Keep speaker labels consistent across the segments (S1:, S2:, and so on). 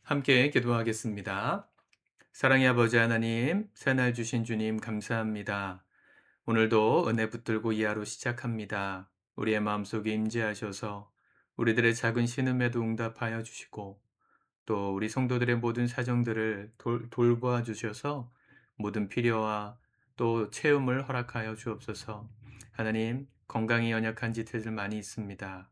S1: 함께 기도하겠습니다. 사랑의 아버지 하나님, 새날 주신 주님 감사합니다. 오늘도 은혜 붙들고 이 하루 시작합니다. 우리의 마음속에 임재하셔서 우리들의 작은 신음에도 응답하여 주시고 또 우리 성도들의 모든 사정들을 돌보아 주셔서 모든 필요와 또 체험을 허락하여 주옵소서. 하나님, 건강이 연약한 지체들 많이 있습니다.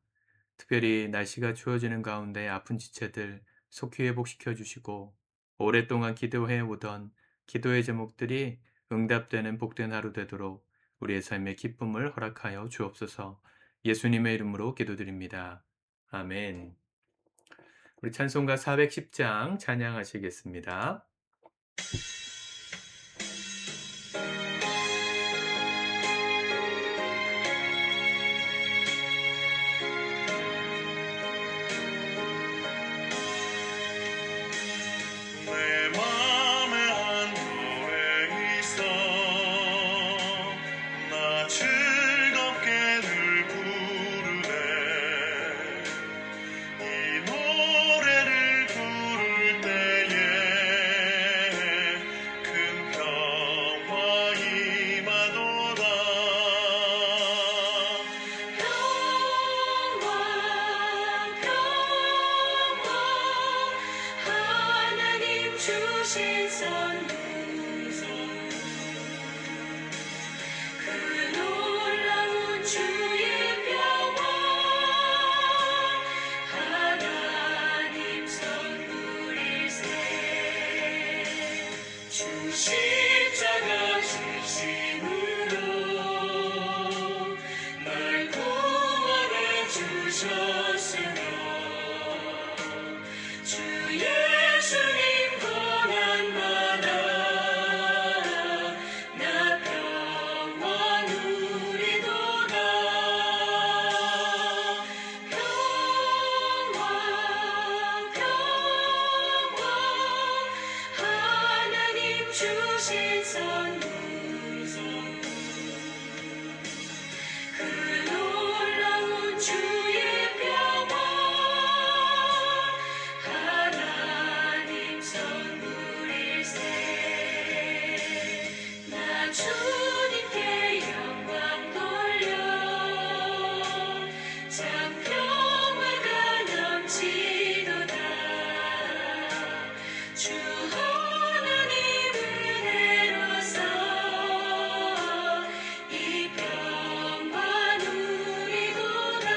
S1: 특별히 날씨가 추워지는 가운데 아픈 지체들 속히 회복시켜 주시고 오랫동안 기도해 오던 기도의 제목들이 응답되는 복된 하루 되도록 우리의 삶의 기쁨을 허락하여 주옵소서. 예수님의 이름으로 기도드립니다. 아멘. 우리 찬송가 410장 찬양하시겠습니다.
S2: 내 맘에 한 노래 있어 나 즐겁게 늘 부르네 이 노래를 부를 때에 큰 평화 임하도다
S3: 하나님 주신 선물 그 놀라운 주의 평화 하나님 선물일세 주 십자가 주심으로 날 구원해 주셨으며 주 예수님 고난마다 나 평화 누리도다 평화 하나님 주신 선물 그 놀라운 주의 평화 하나님 선물일세 나 주님께 영광 돌려 참 평화가 넘치도다 주 하나님 은혜로서 이 평화 누리도다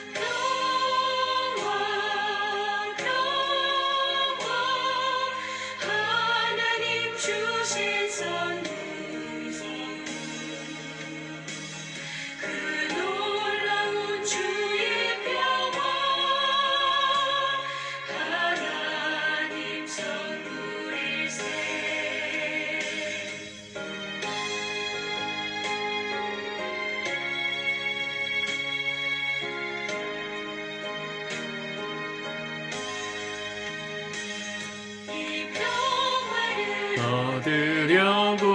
S3: 평화 하나님 주신 선물 그 놀라운 주의 평화 하나님 선물일세 이 평화를
S1: 얻으려고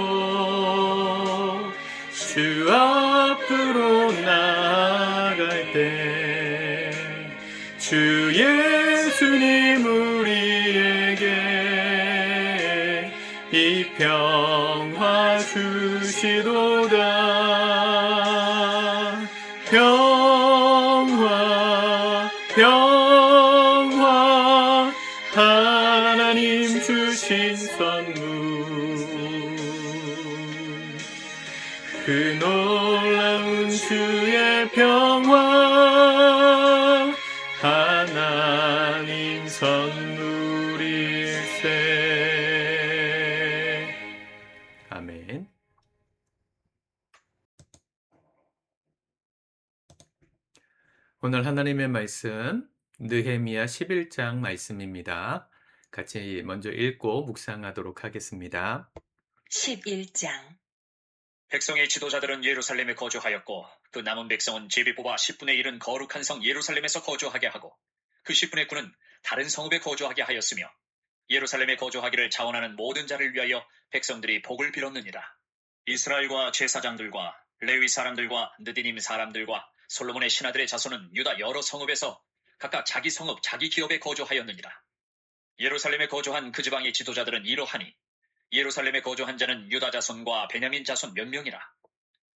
S1: 주 앞으로 나갈 때 주 예수님 우리에게 이 평화 주시도다 평화 하나님 주신 선물 그 놀라운 주의 평화 하나님 선물일세. 아멘. 오늘 하나님의 말씀 느헤미야 11장 말씀입니다. 같이 먼저 읽고 묵상하도록 하겠습니다.
S3: 11장
S4: 백성의 지도자들은 예루살렘에 거주하였고 그 남은 백성은 제비 뽑아 10분의 1은 거룩한 성 예루살렘에서 거주하게 하고 그 10분의 9는 다른 성읍에 거주하게 하였으며 예루살렘에 거주하기를 자원하는 모든 자를 위하여 백성들이 복을 빌었느니라. 이스라엘과 제사장들과 레위 사람들과 느디님 사람들과 솔로몬의 신하들의 자손은 유다 여러 성읍에서 각각 자기 성읍 자기 기업에 거주하였느니라. 예루살렘에 거주한 그 지방의 지도자들은 이러하니 예루살렘에 거주한 자는 유다 자손과 베냐민 자손 몇 명이라.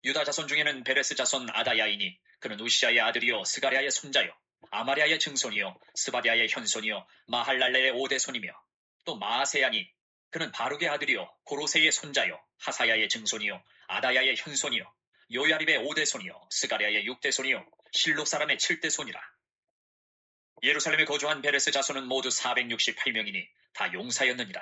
S4: 유다 자손 중에는 베레스 자손 아다야이니 그는 우시아의 아들이요 스가랴의 손자요 아마랴의 증손이요 스바디아의 현손이요 마할랄레의 오대손이며 또 마아세야니 그는 바룩의 아들이요 고로세의 손자요 하사야의 증손이요 아다야의 현손이요 요야립의 오대손이요 스가랴의 육대손이요 실로 사람의 칠대손이라. 예루살렘에 거주한 베레스 자손은 모두 468명이니 다 용사였느니라.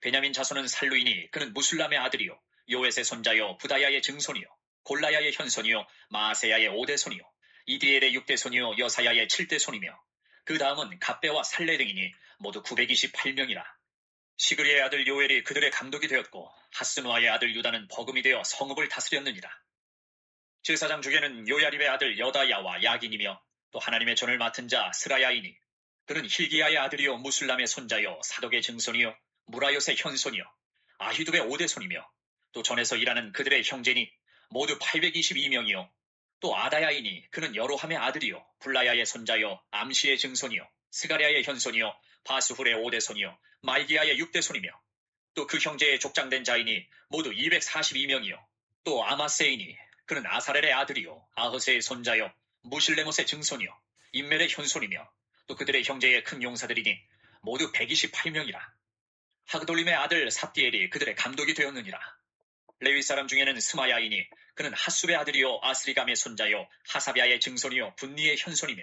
S4: 베냐민 자손은 살루이니 그는 무술람의 아들이요 요엣의 손자요 부다야의 증손이요 골라야의 현손이요 마아세야의 오대손이요 이디엘의 육대손이요 여사야의 칠대손이며 그 다음은 갑배와 살레 등이니 모두 928명이라. 시그리의 아들 요엘이 그들의 감독이 되었고 하스누아의 아들 유다는 버금이 되어 성읍을 다스렸느니라. 제사장 중에는 요야립의 아들 여다야와 야긴이며 또 하나님의 전을 맡은 자 스라야이니 그는 힐기야의 아들이요 무술람의 손자요 사독의 증손이요 무라요의 현손이요 아히두의 오대손이며 또 전에서 일하는 그들의 형제니 모두 822명이요 또 아다야이니 그는 여로함의 아들이요 블라야의 손자요 암시의 증손이요 스가랴의 현손이요 바스훌의 오대손이요 말기야의 육대손이며 또 그 형제의 족장된 자이니 모두 242명이요 또 아마세이니 그는 아사렐의 아들이요 아흐세의 손자요 무실레못의 증손이요 인멜의 현손이며 또 그들의 형제의 큰 용사들이니 모두 128명이라. 하그돌림의 아들 삽디엘이 그들의 감독이 되었느니라. 레위 사람 중에는 스마야이니 그는 핫숲의 아들이요 아스리감의 손자요 하사비아의 증손이요 분니의 현손이며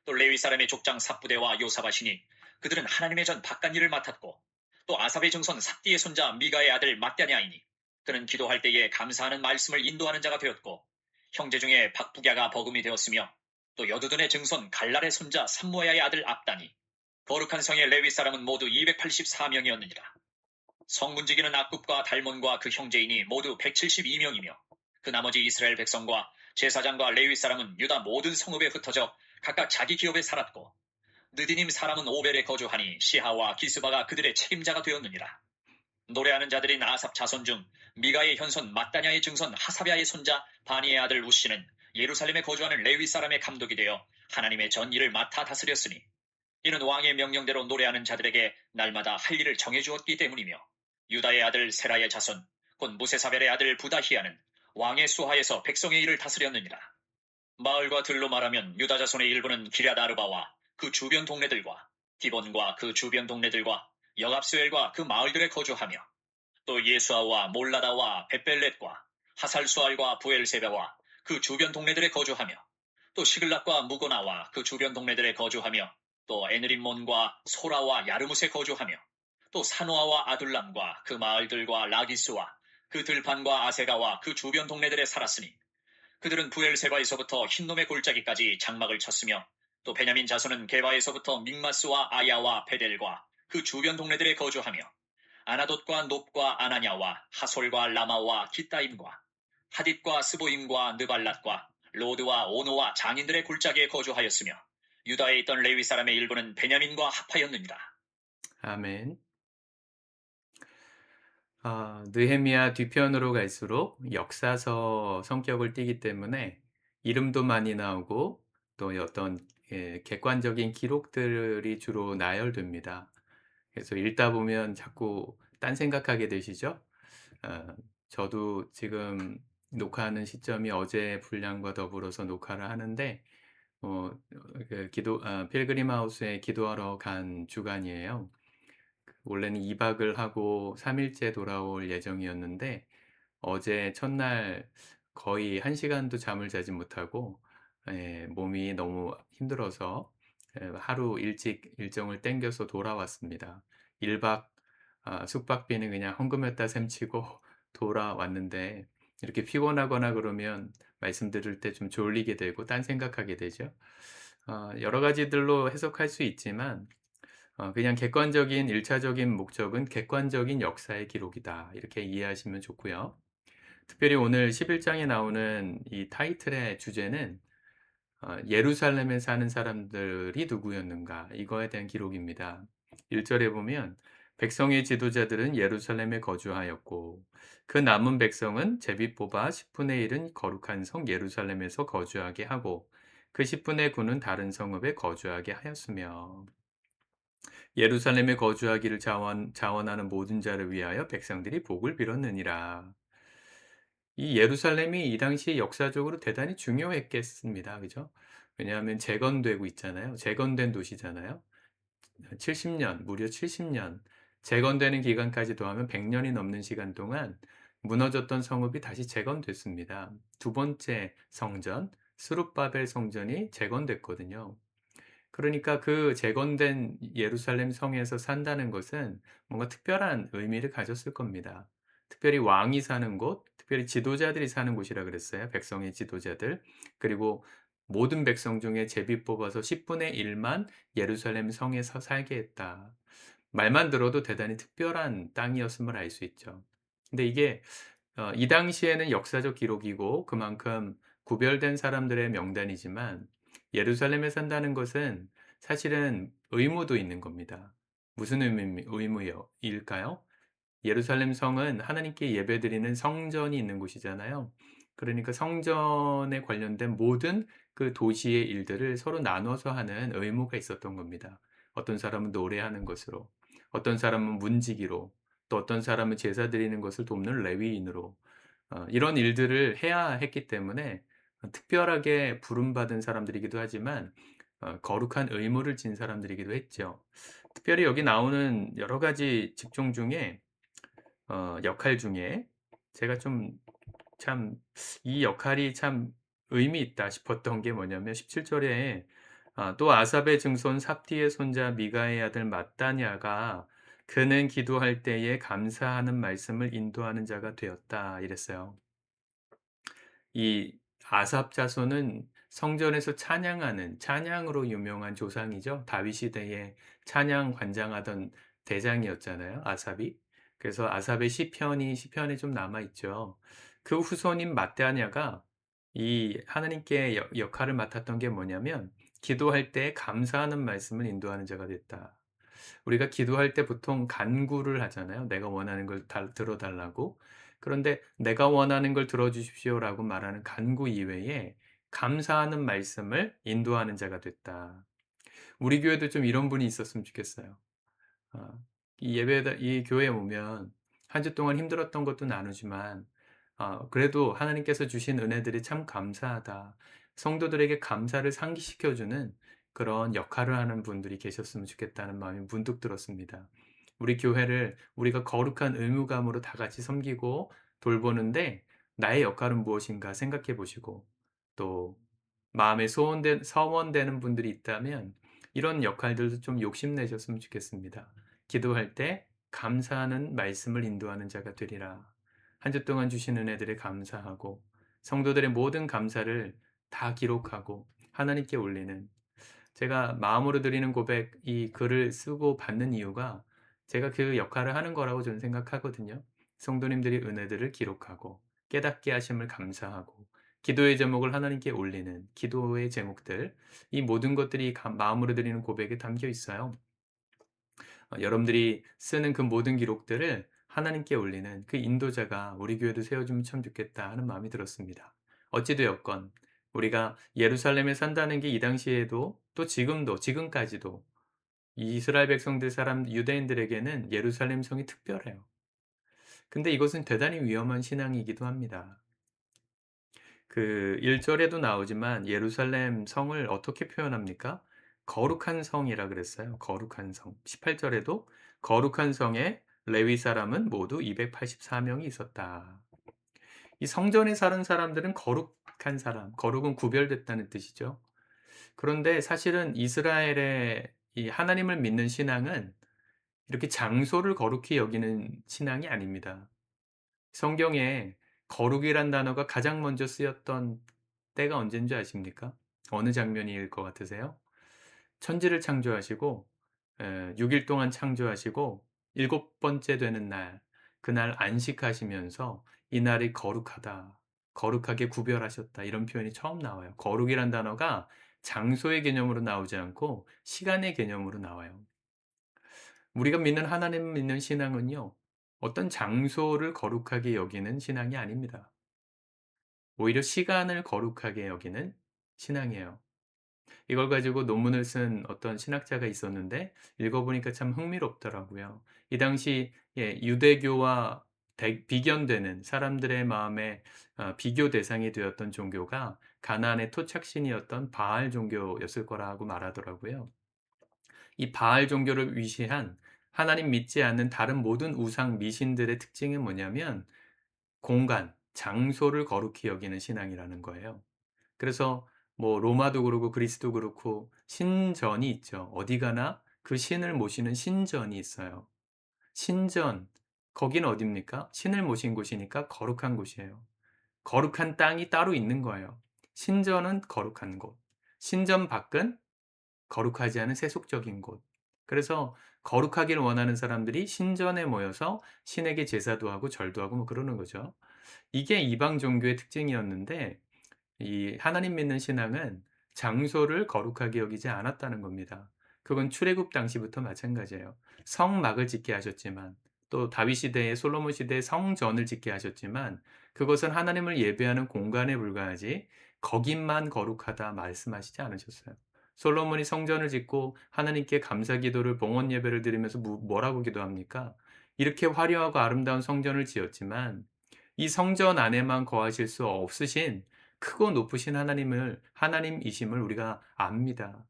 S4: 또 레위 사람의 족장 삽부대와 요사바시니 그들은 하나님의 전 바깥일을 맡았고 또 아삽의 증손 삽디의 손자 미가의 아들 mat냐이니 그는 기도할 때에 감사하는 말씀을 인도하는 자가 되었고 형제 중에 박부갸가 버금이 되었으며 또 여두둔의 증손 갈랄의 손자 삼모야의 아들 압다니 거룩한 성의 레위 사람은 모두 284명이었느니라. 성문지기는 악굽과 달몬과 그 형제이니 모두 172명이며 그 나머지 이스라엘 백성과 제사장과 레위 사람은 유다 모든 성읍에 흩어져 각각 자기 기업에 살았고 느디님 사람은 오벨에 거주하니 시하와 기스바가 그들의 책임자가 되었느니라. 노래하는 자들인 아삽 자손 중 미가의 현손 mat냐의 증손 하사비아의 손자 바니의 아들 우시는 예루살렘에 거주하는 레위 사람의 감독이 되어 하나님의 전 일을 맡아 다스렸으니 이는 왕의 명령대로 노래하는 자들에게 날마다 할 일을 정해주었기 때문이며 유다의 아들 세라의 자손 곧 무세사벨의 아들 부다히야는 왕의 수하에서 백성의 일을 다스렸느니라. 마을과 들로 말하면 유다 자손의 일부는 기럇 아르바와 그 주변 동네들과 디본과 그 주변 동네들과 여갑스엘과 그 마을들에 거주하며 또 예수아와 몰라다와 벳벨렛과 하살수알과 부엘세바와 그 주변 동네들에 거주하며 또 시글락과 무고나와 그 주변 동네들에 거주하며 또 에느림몬과 소라와 야르뭇에 거주하며 또 사노아와 아둘람과 그 마을들과 라기스와 그 들판과 아세가와 그 주변 동네들에 살았으니 그들은 부엘세바에서부터 흰놈의 골짜기까지 장막을 쳤으며 또 베냐민 자손은 게바에서부터 믹마스와 아야와 베델과 그 주변 동네들에 거주하며 아나돗과 높과 아나냐와 하솔과 라마와 기따임과 하딧과 스보임과 느발랏과 로드와 오노와 장인들의 골짜기에 거주하였으며 유다에 있던 레위 사람의 일부는 베냐민과 합하였느니라.
S1: 아멘. 느헤미야 뒤편으로 갈수록 역사서 성격을 띠기 때문에 이름도 많이 나오고 또 어떤 객관적인 기록들이 주로 나열됩니다. 그래서 읽다 보면 자꾸 딴 생각하게 되시죠? 저도 지금 녹화하는 시점이 어제 분량과 더불어서 녹화를 하는데 필그림 하우스에 기도하러 간 주간이에요. 원래는 2박을 하고 3일째 돌아올 예정이었는데 어제 첫날 거의 1시간도 잠을 자지 못하고 몸이 너무 힘들어서 하루 일찍 일정을 땡겨서 돌아왔습니다. 1박 숙박비는 그냥 헌금했다 셈치고 돌아왔는데 이렇게 피곤하거나 그러면 말씀 들을 때 좀 졸리게 되고 딴 생각하게 되죠. 여러 가지들로 해석할 수 있지만 그냥 객관적인 1차적인 목적은 객관적인 역사의 기록이다. 이렇게 이해하시면 좋고요. 특별히 오늘 11장에 나오는 이 타이틀의 주제는 예루살렘에 사는 사람들이 누구였는가 이거에 대한 기록입니다. 1절에 보면 백성의 지도자들은 예루살렘에 거주하였고 그 남은 백성은 제비 뽑아 10분의 1은 거룩한 성 예루살렘에서 거주하게 하고 그 10분의 9는 다른 성읍에 거주하게 하였으며 예루살렘에 거주하기를 자원하는 모든 자를 위하여 백성들이 복을 빌었느니라. 이 예루살렘이 이 당시에 역사적으로 대단히 중요했겠습니다. 그죠? 왜냐하면 재건되고 있잖아요. 재건된 도시잖아요. 70년, 무려 70년. 재건되는 기간까지 더하면 100년이 넘는 시간 동안 무너졌던 성읍이 다시 재건됐습니다. 두 번째 성전, 스룹바벨 성전이 재건됐거든요. 그러니까 그 재건된 예루살렘 성에서 산다는 것은 뭔가 특별한 의미를 가졌을 겁니다. 특별히 왕이 사는 곳, 특별히 지도자들이 사는 곳이라 그랬어요. 백성의 지도자들. 그리고 모든 백성 중에 제비 뽑아서 10분의 1만 예루살렘 성에서 살게 했다. 말만 들어도 대단히 특별한 땅이었음을 알 수 있죠. 근데 이게 이 당시에는 역사적 기록이고 그만큼 구별된 사람들의 명단이지만 예루살렘에 산다는 것은 사실은 의무도 있는 겁니다. 무슨 의무요? 일까요? 예루살렘 성은 하나님께 예배드리는 성전이 있는 곳이잖아요. 그러니까 성전에 관련된 모든 그 도시의 일들을 서로 나눠서 하는 의무가 있었던 겁니다. 어떤 사람은 노래하는 것으로, 어떤 사람은 문지기로, 또 어떤 사람은 제사 드리는 것을 돕는 레위인으로 이런 일들을 해야 했기 때문에 특별하게 부름받은 사람들이기도 하지만 거룩한 의무를 진 사람들이기도 했죠. 특별히 여기 나오는 여러 가지 직종 중에 역할 중에 제가 좀 참 이 역할이 참 의미 있다 싶었던 게 뭐냐면 17 절에 또 아삽의 증손 삽디의 손자 미가의 아들 mat단야가 그는 기도할 때에 감사하는 말씀을 인도하는 자가 되었다 이랬어요. 이 아삽 자손은 성전에서 찬양하는 찬양으로 유명한 조상이죠. 다윗 시대에 찬양 관장하던 대장이었잖아요, 아삽이. 그래서 아삽의 시편에 좀 남아 있죠. 그 후손인 mat단야가 이 하나님께 역할을 맡았던 게 뭐냐면 기도할 때 감사하는 말씀을 인도하는 자가 됐다. 우리가 기도할 때 보통 간구를 하잖아요. 내가 원하는 걸 들어달라고. 그런데 내가 원하는 걸 들어주십시오라고 말하는 간구 이외에 감사하는 말씀을 인도하는 자가 됐다. 우리 교회도 좀 이런 분이 있었으면 좋겠어요. 어, 이 교회에 오면 한 주 동안 힘들었던 것도 나누지만 그래도 하나님께서 주신 은혜들이 참 감사하다. 성도들에게 감사를 상기시켜주는 그런 역할을 하는 분들이 계셨으면 좋겠다는 마음이 문득 들었습니다. 우리 교회를 우리가 거룩한 의무감으로 다 같이 섬기고 돌보는데 나의 역할은 무엇인가 생각해 보시고 또 마음에 서원되는 분들이 있다면 이런 역할들도 좀 욕심내셨으면 좋겠습니다. 기도할 때 감사하는 말씀을 인도하는 자가 되리라. 한 주 동안 주신 은혜들에 감사하고 성도들의 모든 감사를 다 기록하고 하나님께 올리는 제가 마음으로 드리는 고백 이 글을 쓰고 받는 이유가 제가 그 역할을 하는 거라고 저는 생각하거든요. 성도님들이 은혜들을 기록하고 깨닫게 하심을 감사하고 기도의 제목을 하나님께 올리는 기도의 제목들 이 모든 것들이 마음으로 드리는 고백에 담겨 있어요. 여러분들이 쓰는 그 모든 기록들을 하나님께 올리는 그 인도자가 우리 교회도 세워주면 참 좋겠다 하는 마음이 들었습니다. 어찌 되었건 우리가 예루살렘에 산다는 게 이 당시에도 또 지금까지도 이 이스라엘 백성들 유대인들에게는 예루살렘 성이 특별해요. 근데 이것은 대단히 위험한 신앙이기도 합니다. 그 1절에도 나오지만 예루살렘 성을 어떻게 표현합니까? 거룩한 성이라 그랬어요. 거룩한 성. 18절에도 거룩한 성에 레위 사람은 모두 284명이 있었다. 이 성전에 사는 사람들은 거룩한 사람, 거룩은 구별됐다는 뜻이죠. 그런데 사실은 이스라엘의 이 하나님을 믿는 신앙은 이렇게 장소를 거룩히 여기는 신앙이 아닙니다. 성경에 거룩이란 단어가 가장 먼저 쓰였던 때가 언제인 줄 아십니까? 어느 장면일 것 같으세요? 천지를 창조하시고 6일 동안 창조하시고 일곱 번째 되는 날 그날 안식하시면서 "이날이 거룩하다. 거룩하게 구별하셨다." 이런 표현이 처음 나와요. 거룩이란 단어가 장소의 개념으로 나오지 않고 시간의 개념으로 나와요. 우리가 믿는 하나님 믿는 신앙은요. 어떤 장소를 거룩하게 여기는 신앙이 아닙니다. 오히려 시간을 거룩하게 여기는 신앙이에요. 이걸 가지고 논문을 쓴 어떤 신학자가 있었는데 읽어 보니까 참 흥미롭더라고요. 이 당시 유대교와 비견되는 사람들의 마음에 비교 대상이 되었던 종교가 가나안의 토착신이었던 바알 종교였을 거라고 말하더라고요. 이 바알 종교를 위시한 하나님 믿지 않는 다른 모든 우상 미신들의 특징이 뭐냐면 공간, 장소를 거룩히 여기는 신앙이라는 거예요. 그래서 뭐 로마도 그렇고 그리스도 그렇고 신전이 있죠. 어디 가나 그 신을 모시는 신전이 있어요. 신전, 거기는 어딥니까? 신을 모신 곳이니까 거룩한 곳이에요. 거룩한 땅이 따로 있는 거예요. 신전은 거룩한 곳. 신전 밖은 거룩하지 않은 세속적인 곳. 그래서 거룩하기를 원하는 사람들이 신전에 모여서 신에게 제사도 하고 절도 하고 뭐 그러는 거죠. 이게 이방 종교의 특징이었는데 이 하나님 믿는 신앙은 장소를 거룩하게 여기지 않았다는 겁니다. 그건 출애굽 당시부터 마찬가지예요. 성막을 짓게 하셨지만 또 다윗 시대에 솔로몬 시대에 성전을 짓게 하셨지만 그것은 하나님을 예배하는 공간에 불과하지 거기만 거룩하다 말씀하시지 않으셨어요. 솔로몬이 성전을 짓고 하나님께 감사 기도를 봉헌 예배를 드리면서 뭐라고 기도합니까? 이렇게 화려하고 아름다운 성전을 지었지만 이 성전 안에만 거하실 수 없으신 크고 높으신 하나님이심을 우리가 압니다.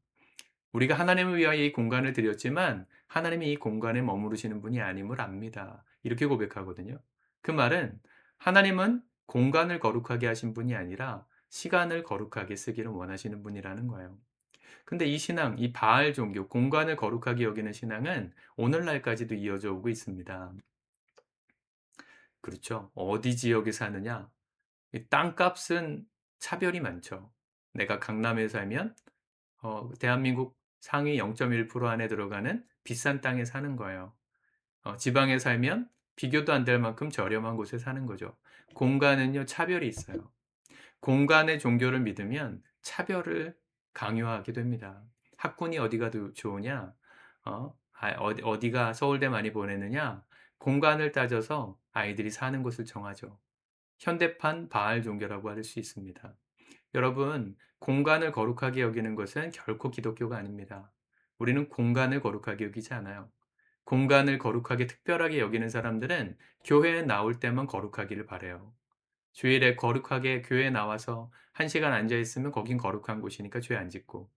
S1: 우리가 하나님을 위하여 이 공간을 드렸지만 하나님이 이 공간에 머무르시는 분이 아님을 압니다. 이렇게 고백하거든요. 그 말은 하나님은 공간을 거룩하게 하신 분이 아니라 시간을 거룩하게 쓰기를 원하시는 분이라는 거예요. 근데 이 신앙, 이 바알 종교, 공간을 거룩하게 여기는 신앙은 오늘날까지도 이어져 오고 있습니다. 그렇죠. 어디 지역에 사느냐? 이 땅값은 차별이 많죠. 내가 강남에 살면 대한민국 상위 0.1% 안에 들어가는 비싼 땅에 사는 거예요. 지방에 살면 비교도 안 될 만큼 저렴한 곳에 사는 거죠. 공간은요, 차별이 있어요. 공간의 종교를 믿으면 차별을 강요하게 됩니다. 학군이 어디가 더 좋으냐? 어디가 서울대 많이 보내느냐? 공간을 따져서 아이들이 사는 곳을 정하죠. 현대판 바알 종교라고 할 수 있습니다. 여러분, 공간을 거룩하게 여기는 것은 결코 기독교가 아닙니다. 우리는 공간을 거룩하게 여기지 않아요. 공간을 거룩하게 특별하게 여기는 사람들은 교회에 나올 때만 거룩하기를 바래요. 주일에 거룩하게 교회에 나와서 1시간 앉아 있으면 거긴 거룩한 곳이니까 죄 안 짓고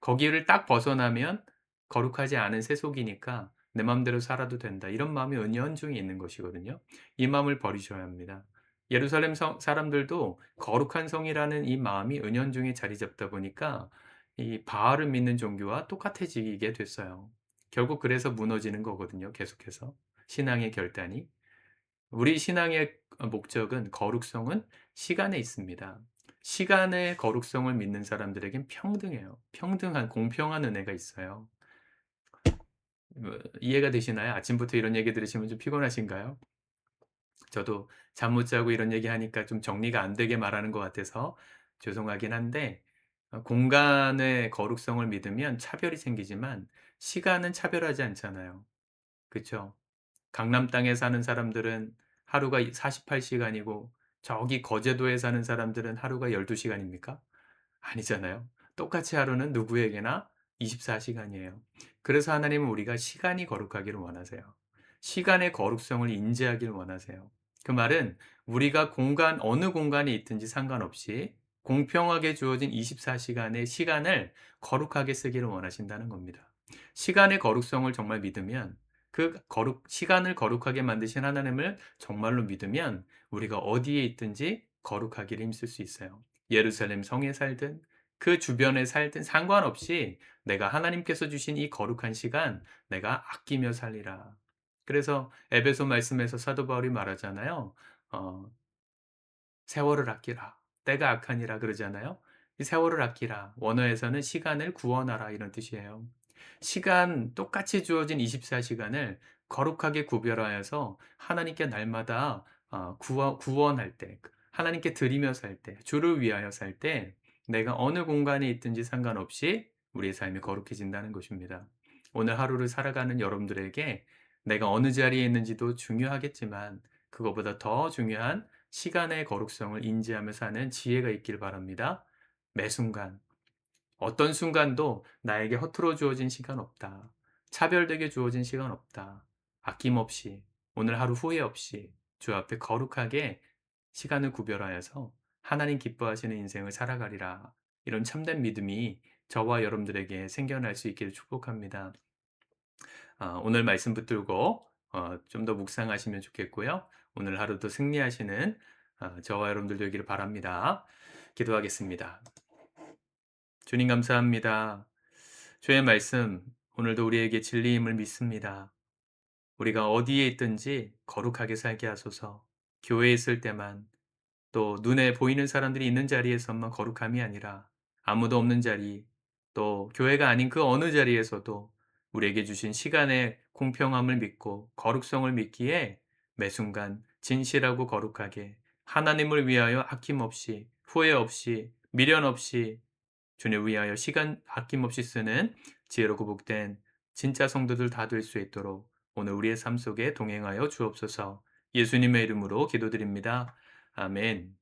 S1: 거기를 딱 벗어나면 거룩하지 않은 세속이니까 내 맘대로 살아도 된다. 이런 마음이 은연중에 있는 것이거든요. 이 마음을 버리셔야 합니다. 예루살렘 사람들도 거룩한 성이라는 이 마음이 은연중에 자리 잡다 보니까 이 바알을 믿는 종교와 똑같아지게 됐어요. 결국 그래서 무너지는 거거든요. 계속해서 신앙의 결단이. 우리 신앙의 목적은 거룩성은 시간에 있습니다. 시간의 거룩성을 믿는 사람들에겐 평등해요. 평등한 공평한 은혜가 있어요. 이해가 되시나요? 아침부터 이런 얘기 들으시면 좀 피곤하신가요? 저도 잠 못 자고 이런 얘기하니까 좀 정리가 안 되게 말하는 것 같아서 죄송하긴 한데 공간의 거룩성을 믿으면 차별이 생기지만 시간은 차별하지 않잖아요. 그쵸? 강남 땅에 사는 사람들은 하루가 48시간이고 저기 거제도에 사는 사람들은 하루가 12시간입니까? 아니잖아요. 똑같이 하루는 누구에게나 24시간이에요. 그래서 하나님은 우리가 시간이 거룩하기를 원하세요. 시간의 거룩성을 인지하기를 원하세요. 그 말은 우리가 어느 공간에 있든지 상관없이 공평하게 주어진 24시간의 시간을 거룩하게 쓰기를 원하신다는 겁니다. 시간의 거룩성을 정말 믿으면 시간을 거룩하게 만드신 하나님을 정말로 믿으면 우리가 어디에 있든지 거룩하기를 힘쓸 수 있어요. 예루살렘 성에 살든 그 주변에 살든 상관없이 내가 하나님께서 주신 이 거룩한 시간 내가 아끼며 살리라. 그래서 에베소 말씀에서 사도 바울이 말하잖아요. 어, 세월을 아끼라. 때가 악하니라 그러잖아요. 이 세월을 아끼라. 원어에서는 시간을 구원하라 이런 뜻이에요. 시간 똑같이 주어진 24시간을 거룩하게 구별하여서 하나님께 날마다 구원할 때, 하나님께 드리며 살 때, 주를 위하여 살 때 내가 어느 공간에 있든지 상관없이 우리의 삶이 거룩해진다는 것입니다. 오늘 하루를 살아가는 여러분들에게 내가 어느 자리에 있는지도 중요하겠지만 그것보다 더 중요한 시간의 거룩성을 인지하며 사는 지혜가 있길 바랍니다. 매 순간 어떤 순간도 나에게 허투루 주어진 시간 없다. 차별되게 주어진 시간 없다. 아낌없이 오늘 하루 후회 없이 주 앞에 거룩하게 시간을 구별하여서 하나님 기뻐하시는 인생을 살아가리라. 이런 참된 믿음이 저와 여러분들에게 생겨날 수 있기를 축복합니다. 오늘 말씀 붙들고 좀 더 묵상하시면 좋겠고요. 오늘 하루도 승리하시는 저와 여러분들 되기를 바랍니다. 기도하겠습니다. 주님 감사합니다. 주의 말씀 오늘도 우리에게 진리임을 믿습니다. 우리가 어디에 있든지 거룩하게 살게 하소서. 교회에 있을 때만 또 눈에 보이는 사람들이 있는 자리에서만 거룩함이 아니라 아무도 없는 자리, 또 교회가 아닌 그 어느 자리에서도 우리에게 주신 시간의 공평함을 믿고 거룩성을 믿기에 매 순간 진실하고 거룩하게 하나님을 위하여 아낌없이 후회 없이 미련 없이 주님 위하여 시간 아낌없이 쓰는 지혜롭고 복된 진짜 성도들 다 될 수 있도록 오늘 우리의 삶 속에 동행하여 주옵소서. 예수님의 이름으로 기도드립니다. 아멘.